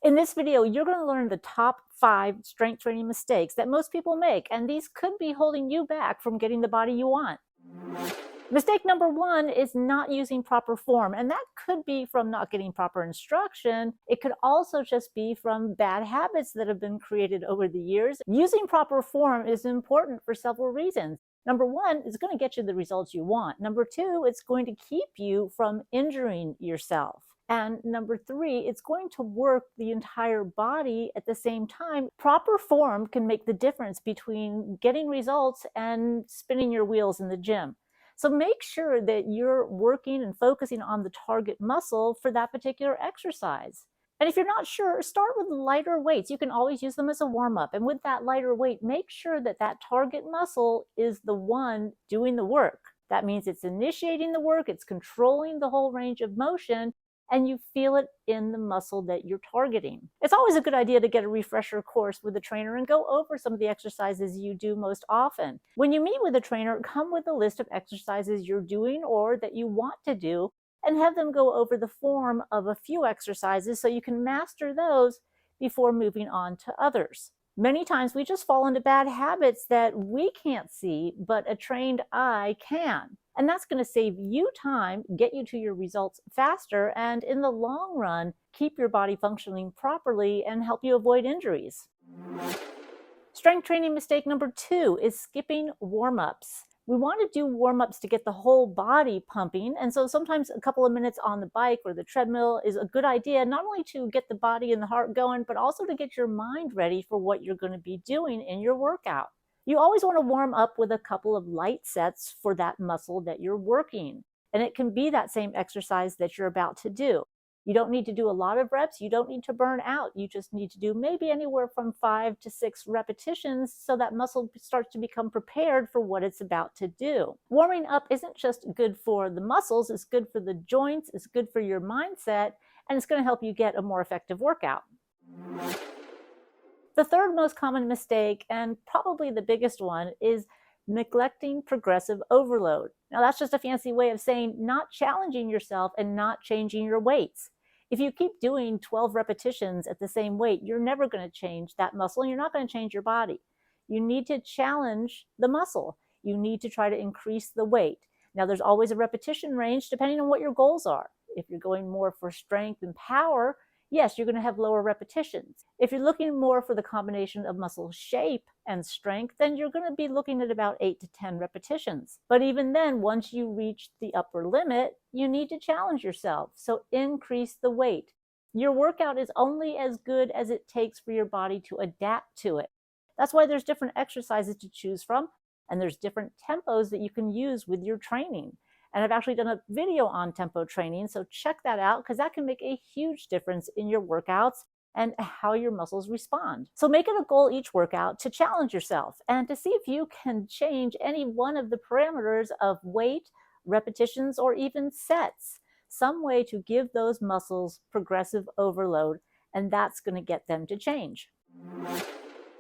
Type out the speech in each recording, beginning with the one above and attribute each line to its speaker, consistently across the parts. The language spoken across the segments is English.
Speaker 1: In this video, you're going to learn the top 5 strength training mistakes that most people make, and these could be holding you back from getting the body you want. Mistake number 1 is not using proper form, and that could be from not getting proper instruction. It could also just be from bad habits that have been created over the years. Using proper form is important for several reasons. Number 1, it's going to get you the results you want. Number 2, it's going to keep you from injuring yourself. And number 3, it's going to work the entire body at the same time. Proper form can make the difference between getting results and spinning your wheels in the gym. So make sure that you're working and focusing on the target muscle for that particular exercise. And if you're not sure, start with lighter weights. You can always use them as a warm-up. And with that lighter weight, make sure that that target muscle is the one doing the work. That means it's initiating the work, it's controlling the whole range of motion, and you feel it in the muscle that you're targeting. It's always a good idea to get a refresher course with a trainer and go over some of the exercises you do most often. When you meet with a trainer, come with a list of exercises you're doing or that you want to do, and have them go over the form of a few exercises so you can master those before moving on to others. Many times we just fall into bad habits that we can't see, but a trained eye can. And that's going to save you time, get you to your results faster, and in the long run, keep your body functioning properly and help you avoid injuries. Strength training mistake number 2 is skipping warm-ups. We want to do warm-ups to get the whole body pumping, and so sometimes a couple of minutes on the bike or the treadmill is a good idea, not only to get the body and the heart going, but also to get your mind ready for what you're going to be doing in your workout. You always want to warm up with a couple of light sets for that muscle that you're working, and it can be that same exercise that you're about to do. You don't need to do a lot of reps. You don't need to burn out. You just need to do maybe anywhere from 5 to 6 repetitions so that muscle starts to become prepared for what it's about to do. Warming up isn't just good for the muscles, it's good for the joints, it's good for your mindset, and it's going to help you get a more effective workout. The third most common mistake, and probably the biggest one, is neglecting progressive overload. Now, that's just a fancy way of saying not challenging yourself and not changing your weights. If you keep doing 12 repetitions at the same weight, you're never going to change that muscle and you're not going to change your body. You need to challenge the muscle. You need to try to increase the weight. Now, there's always a repetition range depending on what your goals are. If you're going more for strength and power, yes, you're going to have lower repetitions. If you're looking more for the combination of muscle shape and strength, then you're going to be looking at about 8 to 10 repetitions. But even then, once you reach the upper limit, you need to challenge yourself. So increase the weight. Your workout is only as good as it takes for your body to adapt to it. That's why there's different exercises to choose from, and there's different tempos that you can use with your training. And I've actually done a video on tempo training, so check that out because that can make a huge difference in your workouts and how your muscles respond. So make it a goal each workout to challenge yourself and to see if you can change any one of the parameters of weight, repetitions, or even sets. Some way to give those muscles progressive overload, and that's going to get them to change.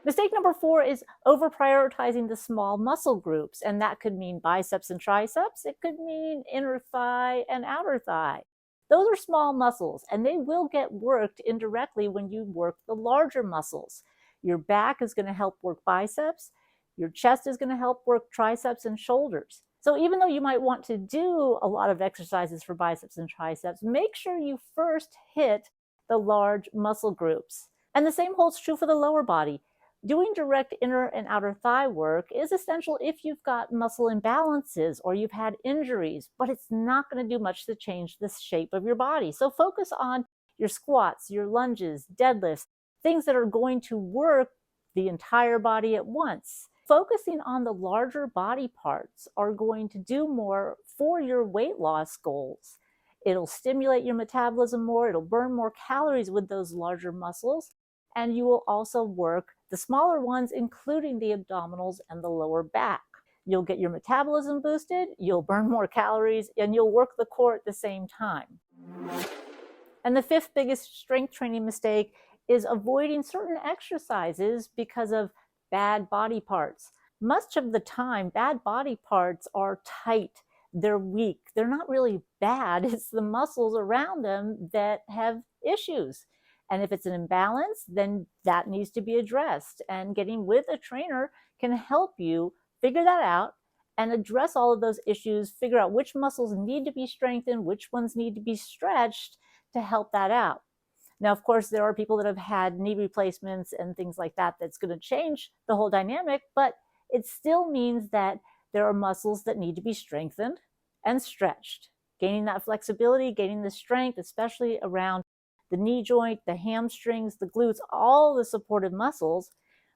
Speaker 1: Mistake number 4 is over-prioritizing the small muscle groups, and that could mean biceps and triceps. It could mean inner thigh and outer thigh. Those are small muscles, and they will get worked indirectly when you work the larger muscles. Your back is going to help work biceps. Your chest is going to help work triceps and shoulders. So even though you might want to do a lot of exercises for biceps and triceps, make sure you first hit the large muscle groups. And the same holds true for the lower body. Doing direct inner and outer thigh work is essential if you've got muscle imbalances or you've had injuries, but it's not going to do much to change the shape of your body. So focus on your squats, your lunges, deadlifts, things that are going to work the entire body at once. Focusing on the larger body parts are going to do more for your weight loss goals. It'll stimulate your metabolism more, it'll burn more calories with those larger muscles, and you will also work the smaller ones, including the abdominals and the lower back. You'll get your metabolism boosted, you'll burn more calories, and you'll work the core at the same time. And the 5th biggest strength training mistake is avoiding certain exercises because of bad body parts. Much of the time, bad body parts are tight, they're weak, they're not really bad, it's the muscles around them that have issues. And if it's an imbalance, then that needs to be addressed. And getting with a trainer can help you figure that out and address all of those issues, figure out which muscles need to be strengthened, which ones need to be stretched to help that out. Now, of course, there are people that have had knee replacements and things like that that's going to change the whole dynamic, but it still means that there are muscles that need to be strengthened and stretched. Gaining that flexibility, gaining the strength, especially around the knee joint, the hamstrings, the glutes, all the supportive muscles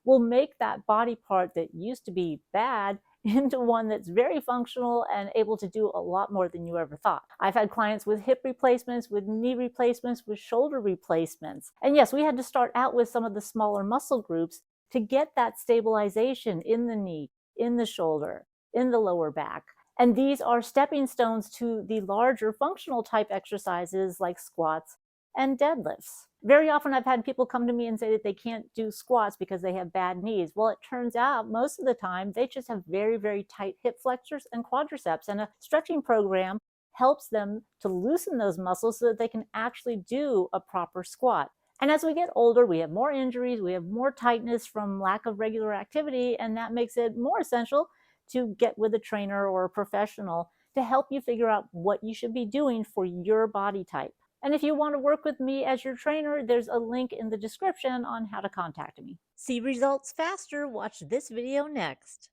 Speaker 1: will make that body part that used to be bad into one that's very functional and able to do a lot more than you ever thought. I've had clients with hip replacements, with knee replacements, with shoulder replacements. And yes, we had to start out with some of the smaller muscle groups to get that stabilization in the knee, in the shoulder, in the lower back. And these are stepping stones to the larger functional type exercises like squats and deadlifts. Very often I've had people come to me and say that they can't do squats because they have bad knees. Well, it turns out most of the time they just have very, very tight hip flexors and quadriceps, and a stretching program helps them to loosen those muscles so that they can actually do a proper squat. And as we get older, we have more injuries, we have more tightness from lack of regular activity, and that makes it more essential to get with a trainer or a professional to help you figure out what you should be doing for your body type. And if you want to work with me as your trainer, there's a link in the description on how to contact me. See results faster? Watch this video next.